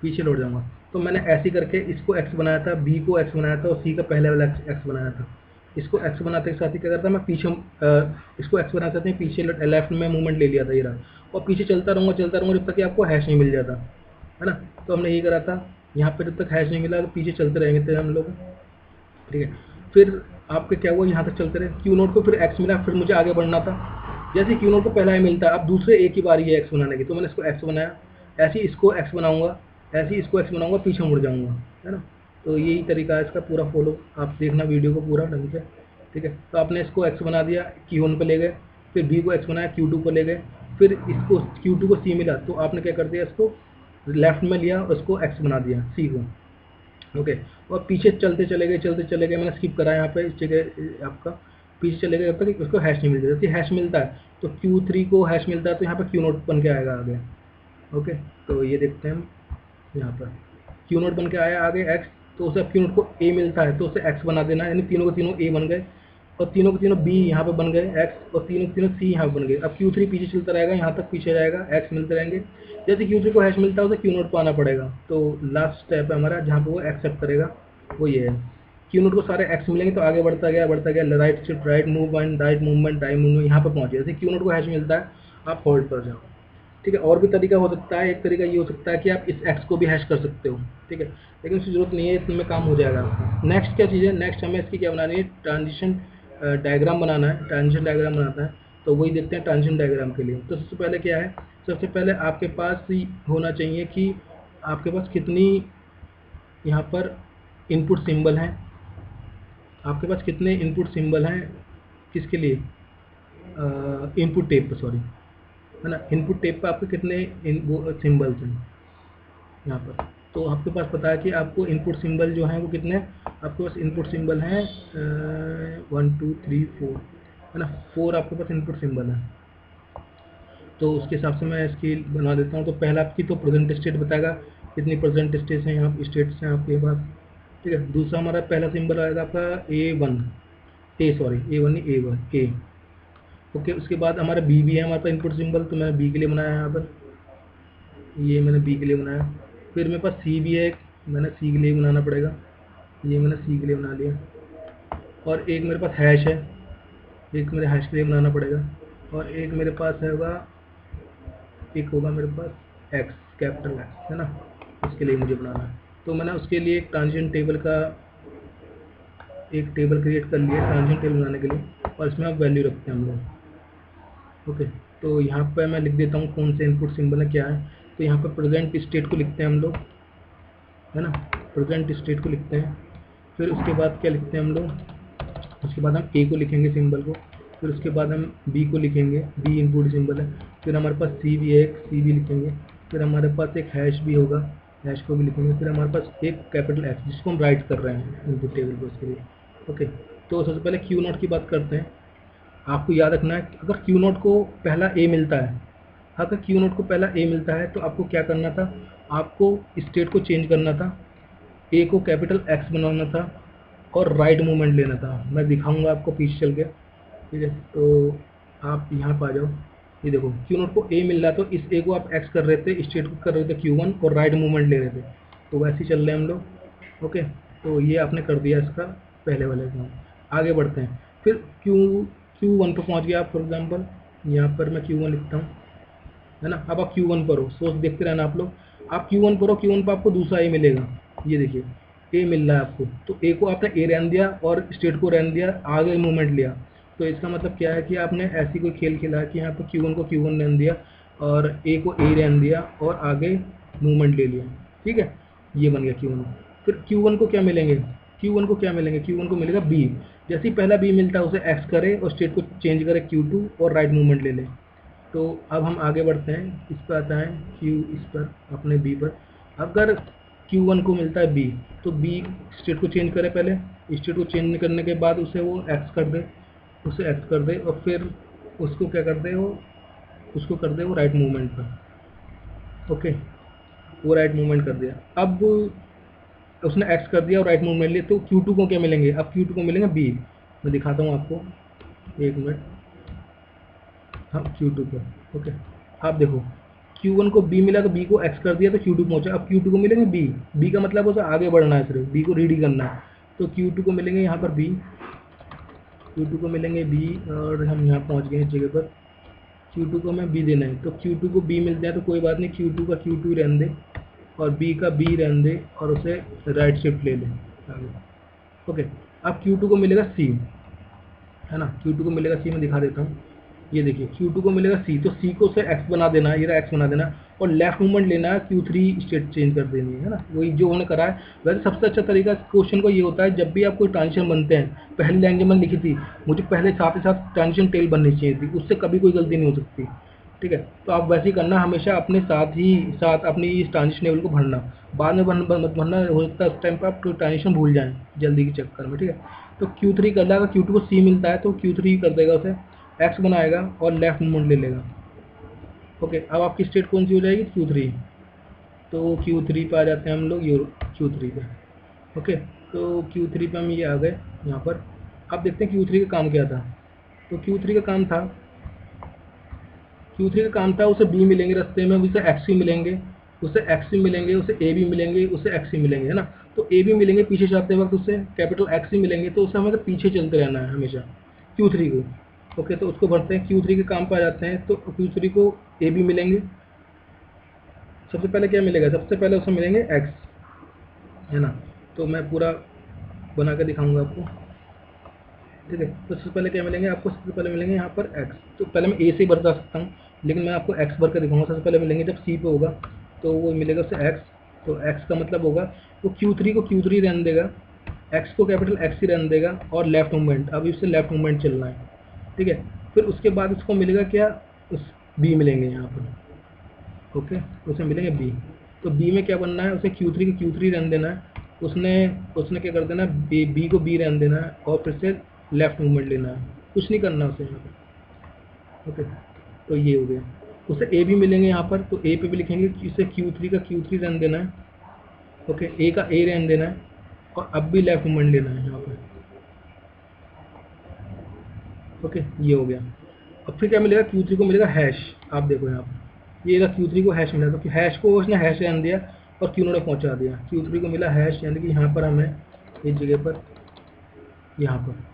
पीछे लौट जाऊँगा। तो मैंने ऐसे ही करके इसको X बनाया था, B को X बनाया था, और C का पहले वाला X बनाया था। इसको X बनाते के साथ ही क्या करता मैं पीछे, इसको X बनाते थे, पीछे लेफ्ट में मूवमेंट ले लिया था ये रहा, और पीछे चलता रहूँगा जब तक कि आपको हैश नहीं मिल जाता, है ना। तो हमने यही करा था, यहाँ पे जब तक हैश नहीं मिला तो पीछे चलते रहेंगे थे हम लोग। ठीक है, फिर आपके क्या हुआ, यहाँ तक चलते रहे। Q0 को फिर X मिला, फिर मुझे आगे बढ़ना था। जैसे Q0 को पहला ही मिलता है, अब दूसरे एक ही बारी है X बनाने की, तो मैंने इसको X बनाया, ऐसे ही इसको X बनाऊंगा, ऐसे ही इसको X बनाऊंगा, पीछे मुड़ जाऊंगा, है ना। तो यही तरीका है इसका पूरा, फॉलो आप देखना वीडियो को पूरा ढंग से। ठीक है, तो आपने इसको X बना दिया, Q1 पे ले गए, फिर B को X बनाया, Q2 को ले गए, फिर इसको Q2 को C मिला, तो आपने क्या कर दिया, इसको लेफ्ट में लिया और उसको X बना दिया C को। ओके, और पीछे चलते चले गए, मैंने स्किप करा यहाँ पे इस जगह आपका, पीछे चले गए जब तक उसको हैश नहीं मिल जाती। हैश मिलता है तो Q3 को हैश मिलता है, तो यहाँ पे Q0 बन के आएगा आगे। ओके, तो ये देखते हैं हम, यहाँ पर Q0 बन के आया आगे X, तो उसे अब Q0 को A मिलता है, तो उसे X बना देना, यानी तीनों के तीनों A बन गए, और तीनों के तीनों B यहाँ पे बन गए X, और तीनों के तीनों C यहाँ बन गए। अब Q3 पीछे चलता रहेगा, यहाँ तक पीछे जाएगा, X मिलते रहेंगे। जैसे Q3 को हैश मिलता है उसे Q0 पर आना पड़ेगा। तो लास्ट स्टेप है हमारा जहाँ पे वो एक्सेप्ट करेगा, वो ये है। Q0 को सारे X मिलेंगे तो आगे बढ़ता गया, right shift, right movement, right movement, right movement, यहाँ पे पहुँचे। जैसे Q0 को हैश मिलता है, आप होल्ड पर जाओ। ठीक है, और भी तरीका हो सकता है, एक तरीका ये हो सकता है कि आप इस X को भी हैश कर सकते हो। ठीक है, लेकिन उसकी जरूरत नहीं है, इतने में काम हो जाएगा आपका। नेक्स्ट क्या चीज़ है, नेक्स्ट हमें इसकी क्या बनानी है, ट्रांजिशन डायग्राम बनाना है, ट्रांजिशन डायग्राम बनाना है। तो वही देखते हैं ट्रांजिशन डायग्राम के लिए। तो सबसे पहले क्या है, सबसे पहले आपके पास होना चाहिए कि आपके पास कितनी यहाँ पर इनपुट सिंबल हैं, आपके पास कितने इनपुट सिंबल हैं, किसके लिए, इनपुट टेप पर, सॉरी, है ना। इनपुट टेप पर आपके कितने वो सिंबल्स हैं यहाँ पर। तो आपके पास पता है कि आपको इनपुट सिंबल जो हैं वो कितने, आपके पास इनपुट सिंबल हैं 1 2 3 4, है ना, 4 आपके पास इनपुट सिंबल है। तो उसके हिसाब से मैं इसकी बना देता हूँ। तो पहला आपकी तो प्रेजेंट स्टेट बताएगा, कितनी प्रेजेंट स्टेट हैं यहाँ, स्टेट्स हैं आपके पास। ठीक है, दूसरा हमारा पहला सिंबल आएगा आपका A1, A1 नहीं A1 A। ओके, उसके बाद हमारा B भी है हमारे पास इनपुट सिंबल, तो मैं B के लिए बनाया है यहाँ पर, ये मैंने B के लिए बनाया। फिर मेरे पास C भी है एक, मैंने C के लिए बनाना पड़ेगा, ये मैंने C के लिए बना लिया। और एक मेरे पास हैश है, एक मेरे हैश के लिए बनाना पड़ेगा। और एक मेरे पास होगा, एक होगा मेरे पास X, कैपिटल एक्स है ना, इसके लिए मुझे बनाना है। तो मैंने उसके लिए एक ट्रांजिशन टेबल का एक टेबल क्रिएट कर लिया ट्रांजिशन टेबल बनाने के लिए, और इसमें आप वैल्यू रखते हैं हम लोग। ओके, तो यहाँ पर मैं लिख देता हूँ कौन से इनपुट सिंबल है क्या है। तो यहाँ पर प्रेजेंट स्टेट को लिखते हैं हम लोग, है ना, प्रेजेंट स्टेट को लिखते हैं। फिर उसके बाद क्या लिखते हैं हम लोग, उसके बाद हम ए को लिखेंगे सिंबल को, फिर उसके बाद हम बी को लिखेंगे, बी इनपुट सिंबल है। फिर हमारे पास सी भी है, सी भी लिखेंगे। फिर हमारे पास एक हैश भी होगा, हैश को भी लिखेंगे। फिर हमारे पास एक कैपिटल एक्स जिसको हम राइट कर रहे हैं इनपुट टेबल को, उसके लिए। ओके, तो सबसे पहले क्यू नोट की बात करते हैं। आपको याद रखना है अगर क्यू नोट को पहला ए मिलता है, अगर क्यू नोट को पहला ए मिलता है तो आपको क्या करना था, आपको स्टेट को चेंज करना था, ए को कैपिटल एक्स बनाना था और राइट मूवमेंट लेना था। मैं दिखाऊंगा आपको पीछे चल के, ठीक है। तो आप यहाँ पर आ जाओ, ये देखो क्यू नोट को ए मिल रहा, तो इस ए को आप एक्स कर रहे थे, स्टेट को कर रहे थे Q1 और राइट मूवमेंट ले रहे थे। तो वैसे ही चल रहे हैं हम लोग। ओके, तो ये आपने कर दिया इसका पहले वाले काम। आगे बढ़ते हैं, फिर Q1 पर पहुँच गया आप। फॉर एग्जाम्पल यहाँ पर मैं Q1 लिखता हूँ, है ना। अब आप Q1 पर हो, सोच देखते रहना आप लोग। आप Q1 पर हो, Q1 पर आपको दूसरा ए मिलेगा, ये देखिए ए मिल रहा है आपको। तो ए को आपने ए रहने दिया और स्टेट को रहने दिया, आगे मूवमेंट लिया। तो इसका मतलब क्या है कि आपने ऐसी कोई खेल खेला है कि यहाँ पर Q1 को Q1 रहने दिया और ए को ए रहने दिया और आगे मूवमेंट ले लिया, ठीक है। ये बन गया Q1। फिर Q1 को क्या मिलेंगे, Q1 को क्या मिलेंगे, Q1 को मिलेगा बी। जैसे ही पहला बी मिलता है उसे एक्स करे और स्टेट को चेंज करे Q2 और राइट मूवमेंट ले ले। तो अब हम आगे बढ़ते हैं, इस पर आता है क्यू, इस पर अपने बी पर। अगर Q1 को मिलता है बी, तो बी स्टेट को चेंज करे, पहले स्टेट को चेंज करने के बाद उसे वो एक्स कर दे, उसे एक्स कर दे और फिर उसको क्या कर दे, वो उसको कर दे वो राइट मूवमेंट पर। ओके, वो राइट मूवमेंट कर दिया। अब उसने एक्स कर दिया और राइट मूवमेंट लिया, तो Q2 को क्या मिलेंगे, अब Q2 को मिलेंगे बी। मैं दिखाता हूँ आपको, एक मिनट। हाँ, Q2 को। ओके, आप देखो Q1 को B मिला तो B को X कर दिया तो Q2 पहुंचा। अब Q2 को मिलेंगे B, B का मतलब उसे आगे बढ़ना है, सिर्फ B को रीड ही करना है। तो Q2 को मिलेंगे यहाँ पर B, Q2 को मिलेंगे B, और हम यहाँ पहुँच गए इस जगह पर। Q2 को हमें B देना है, तो Q2 को B मिल जाए तो कोई बात नहीं, Q2 का Q2 रहने दे और B का B रहने दे और उसे राइट शिफ्ट ले ले आगे। ओके, अब Q2 को मिलेगा C, है ना, Q2 को मिलेगा C, मैं दिखा देता हूँ। ये देखिए Q2 को मिलेगा C, तो C को उसे X बना देना है, ये रहा X बना देना और लेफ्ट मूवमेंट लेना है, Q3 स्टेट चेंज कर देनी है ना, वही जो उन्होंने करा है। वैसे सबसे अच्छा तरीका क्वेश्चन को ये होता है, जब भी आप कोई ट्रांजिशन बनते हैं, पहली लाइन जो मैंने लिखी थी, मुझे पहले साथ ही साथ ट्रांजिशन टेल बननी चाहिए थी, उससे कभी कोई गलती नहीं हो सकती, ठीक है। तो आप वैसे ही करना, हमेशा अपने साथ ही साथ अपनी इस ट्रांजिशन टेबल को भरना, बाद में मत भरना, हो सकता है उस टाइम पर आप ट्रांजिशन भूल जाएँ जल्दी के चक्कर में, ठीक है। तो Q3 कर लेगा, Q2 को C मिलता है तो Q3 कर देगा, उसे एक्स बनाएगा और लेफ्ट मूवमेंट ले लेगा। ओके, अब आपकी स्टेट कौन सी हो जाएगी, Q3। तो Q3 पे आ जाते हैं हम लोग, Q3 पे। ओके, तो Q3 पे हम ये आ गए यहाँ पर। अब देखते हैं Q3 का काम क्या था। तो Q3 का काम था, Q3 का काम था उसे B मिलेंगे रास्ते में, उसे X भी मिलेंगे, उसे X भी मिलेंगे, उसे A भी मिलेंगे, उसे X भी मिलेंगे, है ना। तो A भी मिलेंगे पीछे जाते वक्त, उसे कैपिटल X भी मिलेंगे, तो उसे हमें तो पीछे चलते रहना है हमेशा Q3 को। ओके, तो उसको भरते हैं, Q3 के काम पर आ जाते हैं। तो Q3 को A भी मिलेंगे, सबसे पहले क्या मिलेगा, सबसे पहले उसे मिलेंगे X, है ना। तो मैं पूरा बना के दिखाऊंगा आपको, ठीक है। तो सबसे पहले क्या मिलेंगे आपको, सबसे पहले मिलेंगे यहाँ पर X। तो पहले मैं A से बता सकता हूँ, लेकिन मैं आपको X भर के दिखाऊंगा। सबसे पहले मिलेंगे जब C पे होगा तो वो मिलेगा उसे X। तो X का मतलब होगा वो Q3 को Q3 रहने देगा, X को कैपिटल X ही रहने देगा और लेफ्ट मूवमेंट, अभी उससे लेफ्ट मूवमेंट चलना है, ठीक है। फिर उसके बाद उसको मिलेगा क्या, उस B मिलेंगे यहाँ पर। ओके, उसे मिलेंगे B। तो B में क्या बनना है, उसे Q3 को Q3 रहने देना है, उसने उसने क्या कर देना है, B को B रहने देना है और फिर से लेफ्ट मूवमेंट लेना है, कुछ नहीं करना उसे यहाँ पर। ओके, तो ये हो गया। उसे A भी मिलेंगे यहाँ पर, तो A पे भी लिखेंगे कि इसे Q3 का Q3 रहने देना है। ओके, A का A रहने देना है और अब भी लेफ्ट मूवमेंट लेना है यहाँ पर। ओके, ये हो गया। अब फिर क्या मिलेगा, Q3 को मिलेगा हैश। आप देखो यहाँ पर ये Q3 को हैश मिला, तो हैश को उसने हैश रहने दिया और Q0 ने पहुँचा दिया। Q3 को मिला हैश, यानी कि यहाँ पर हमें इस जगह पर, यहाँ पर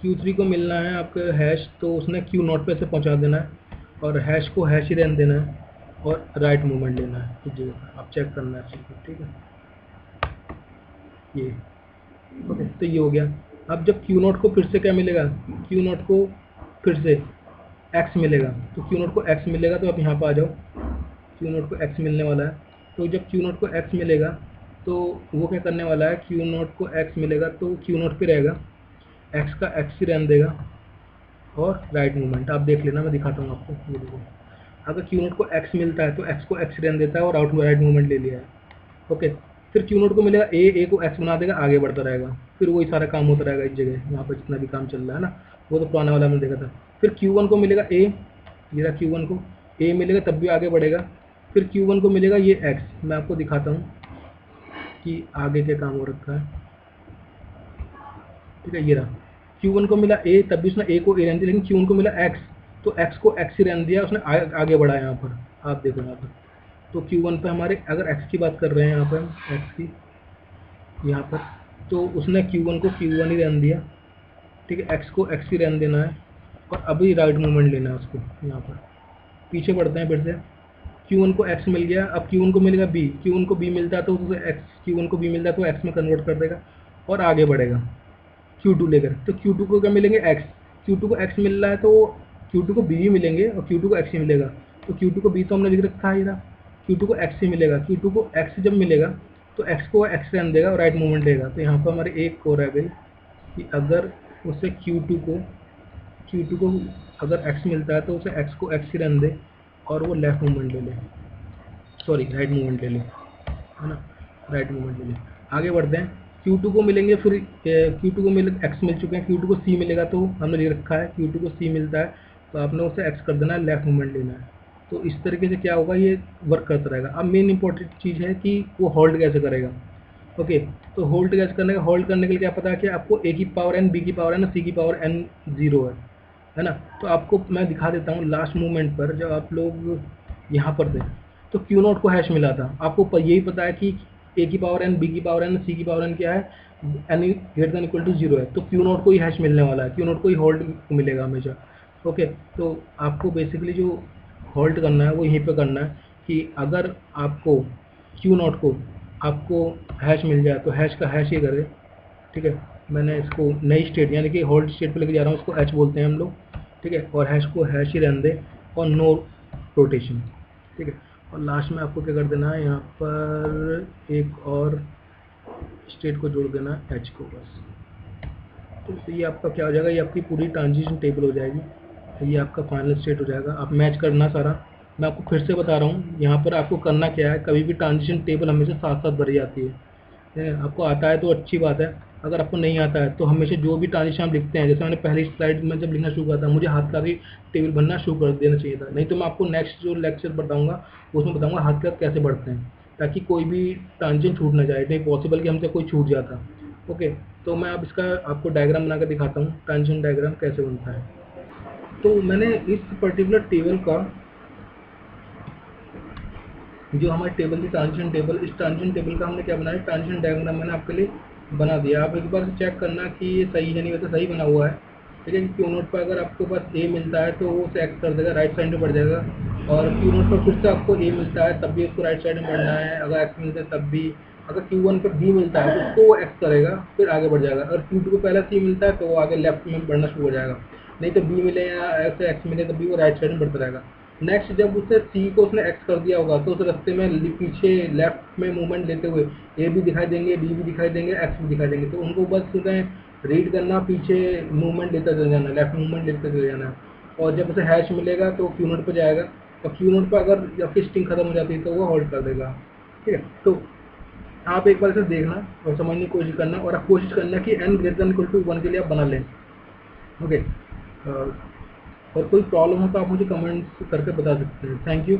Q3 को मिलना है आपका हैश, तो उसने Q0 पे से पहुँचा देना है और हैश को हैश ही रहने देना है। और राइट मूवमेंट लेना है इस जगह पर, आप चेक करना है चीज़ को, ठीक है। ये ओके, तो ये हो गया। अब जब क्यू नोट को फिर से क्या मिलेगा, क्यू नोट को फिर से एक्स मिलेगा, तो क्यू नोट को एक्स मिलेगा, तो आप यहाँ पर आ जाओ, क्यू नोट को एक्स मिलने वाला है। तो जब क्यू नोट को एक्स मिलेगा तो वो क्या करने वाला है, क्यू नोट को एक्स मिलेगा तो क्यू नोट पे रहेगा, एक्स का एक्स ही रहने देगा, और राइट मूवमेंट आप देख लेना, मैं दिखाता हूँ आपको, ये देखो। अगर क्यू नोट को एक्स मिलता है तो एक्स को एक्स रहने देता है और आउट राइट मूवमेंट ले लिया है, ओके। फिर क्यू नोट को मिलेगा ए को एक्स बना देगा, आगे बढ़ता रहेगा, फिर वही सारा काम होता रहेगा इस जगह, यहाँ पर जितना भी काम चल रहा है ना, वो तो पुराना वाला हमने देखा था। फिर Q1 को मिलेगा ए, ये रहा Q1 को ए मिलेगा, तब भी आगे बढ़ेगा। फिर Q1 को मिलेगा ये एक्स, मैं आपको दिखाता हूँ कि आगे क्या काम हो रखा है, ठीक है। ये रहा Q1 को मिला ए, तब भी उसने ए को ए रहने दिया, लेकिन Q1 को मिला एक्स, तो एक्स को एक्स ही रहने दिया, उसने आगे बढ़ा यहाँ पर, आप देखो यहाँ पर। तो Q1 पे हमारे अगर एक्स की बात कर रहे हैं यहाँ पर, एक्स की यहाँ पर, तो उसने Q1 को Q1 ही रहने दिया, ठीक है। एक्स को एक्स ही रहने देना है, और अभी राइट मूवमेंट लेना है उसको यहाँ पर। पीछे बढ़ते हैं फिर से, Q1 को x मिल गया, अब Q1 को मिलेगा b, Q1 को b मिलता है तो उसे x, Q1 को b मिलता है तो x में कन्वर्ट कर देगा और आगे बढ़ेगा Q2 लेकर। तो Q2 को क्या मिलेंगे, x, Q2 को x मिल रहा है तो Q2 को b भी मिलेंगे और Q2 को x ही मिलेगा, तो Q2 को b तो हमने लिख रखा है, ना Q2 को x ही मिलेगा। Q2 को x जब मिलेगा तो x को x रहने देगा और राइट मूवमेंट लेगा। तो यहाँ पर हमारे एक और रह गई कि अगर उसे Q2 को अगर x मिलता है तो उसे x को x ही रहने दे और वो लेफ्ट मूवमेंट ले ले, सॉरी राइट मूवमेंट ले ले, है ना, राइट मूवमेंट ले ले। आगे बढ़ते हैं, Q2 को मिलेंगे, फिर Q2 को मिल x मिल चुके हैं, Q2 को C मिलेगा, तो हमने ले रखा है Q2 को C मिलता है तो आपने उसे x कर देना है, लेफ्ट मूवमेंट लेना है। तो इस तरीके से क्या होगा, ये वर्क करता रहेगा। अब मेन इंपॉर्टेंट चीज़ है कि वो होल्ड कैसे करेगा, ओके। तो होल्ड कैसे करने का, होल्ड करने के लिए क्या पता है कि आपको a की पावर n, b की पावर n, c की पावर n 0 है ना। तो आपको मैं दिखा देता हूँ लास्ट मोमेंट पर, जब आप लोग यहाँ पर थे तो क्यू नोट को हैश मिला था, आपको यही पता है कि ए की पावर एन, बी की पावर एन, सी की पावर एन क्या है, N greater than equal to 0 है, तो क्यू नोट को ही हैश मिलने वाला है, क्यू नोट को ही होल्ड मिलेगा हमेशा, ओके। तो आपको बेसिकली जो होल्ड करना है वो यहीं पे करना है कि अगर आपको क्यू नोट को आपको हैश मिल जाए तो हैश का हैश ही करे, ठीक है। मैंने इसको नई स्टेट यानी कि होल्ड स्टेट पे लेके जा रहा हूँ, इसको एच बोलते हैं हम लोग, ठीक है। और हैश को हैश ही रहने दे और नो रोटेशन, ठीक है। और लास्ट में आपको क्या कर देना है, यहाँ पर एक और स्टेट को जोड़ देना है, एच को बस। तो ये आपका क्या हो जाएगा, ये आपकी पूरी ट्रांजिशन टेबल हो जाएगी, तो ये आपका फाइनल स्टेट हो जाएगा। आप मैच करना सारा, मैं आपको फिर से बता रहा हूँ, यहाँ पर आपको करना क्या है, कभी भी ट्रांजिशन टेबल हमेशा साथ साथ भरी जाती है। आपको आता है तो अच्छी बात है, अगर आपको नहीं आता है तो हमेशा जो भी ट्रांजिशन आप लिखते हैं, जैसे मैंने पहली स्लाइड में जब लिखना शुरू किया था, मुझे हाथ का भी टेबल बनना शुरू कर देना चाहिए था, नहीं तो मैं आपको नेक्स्ट जो लेक्चर बताऊंगा उसमें बताऊंगा हाथ का कैसे बढ़ते हैं, ताकि कोई भी ट्रांजिशन छूट ना जाए, नहीं पॉसिबल कि हमसे कोई छूट जाता, ओके। तो मैं अब इसका आपको डायग्राम बना कर दिखाता हूँ, ट्रांजिशन डायग्राम कैसे बनता है। तो मैंने इस पर्टिकुलर टेबल का, जो हमारी टेबल थी ट्रांजिशन टेबल, इस ट्रांजिशन टेबल का हमने क्या बनाया, ट्रांजिशन डायग्राम मैंने आपके लिए बना दिया। आप एक बार चेक करना कि ये सही है, नहीं वैसे सही बना हुआ है, ठीक है। क्यू नोट पर अगर आपको बस ए मिलता है तो वो उसे एक्स कर देगा, राइट साइड में बढ़ जाएगा, और क्यू नोट पर फिर से आपको ए मिलता है तब भी उसको राइट साइड में बढ़ना है, अगर एक्स मिलता है तब भी, अगर Q1 पर बी मिलता है तो उसको वो एक्स करेगा फिर आगे बढ़ जाएगा, अगर Q2 को पहला सी मिलता है तो वो आगे लेफ्ट में बढ़ना शुरू हो जाएगा, नहीं तो बी मिले या ऐसे एक्स मिले तब भी वो राइट साइड में बढ़ता रहेगा। नेक्स्ट जब उसे सी को उसने एक्स कर दिया होगा तो उस रास्ते में पीछे लेफ्ट में मूवमेंट लेते हुए ए भी दिखाई देंगे, बी भी दिखाई देंगे, एक्स भी दिखाई देंगे, तो उनको बस उन्हें रीड करना, पीछे मूवमेंट लेता चले जाना, लेफ्ट मूवमेंट लेते चले जाना, और जब उसे हैश मिलेगा तो क्यू नोट पर जाएगा, और क्यू नोट पर अगर आपकी स्ट्रिंग खत्म हो जाती है तो वो होल्ड कर देगा, ठीक है। तो आप एक बार इसे देखना और समझने की कोशिश करना, और आप कोशिश करना कि n greater than equal to 1 के लिए आप बना लें, ओके। और कोई प्रॉब्लम हो तो आप मुझे कमेंट्स करके बता सकते हैं। Thank you.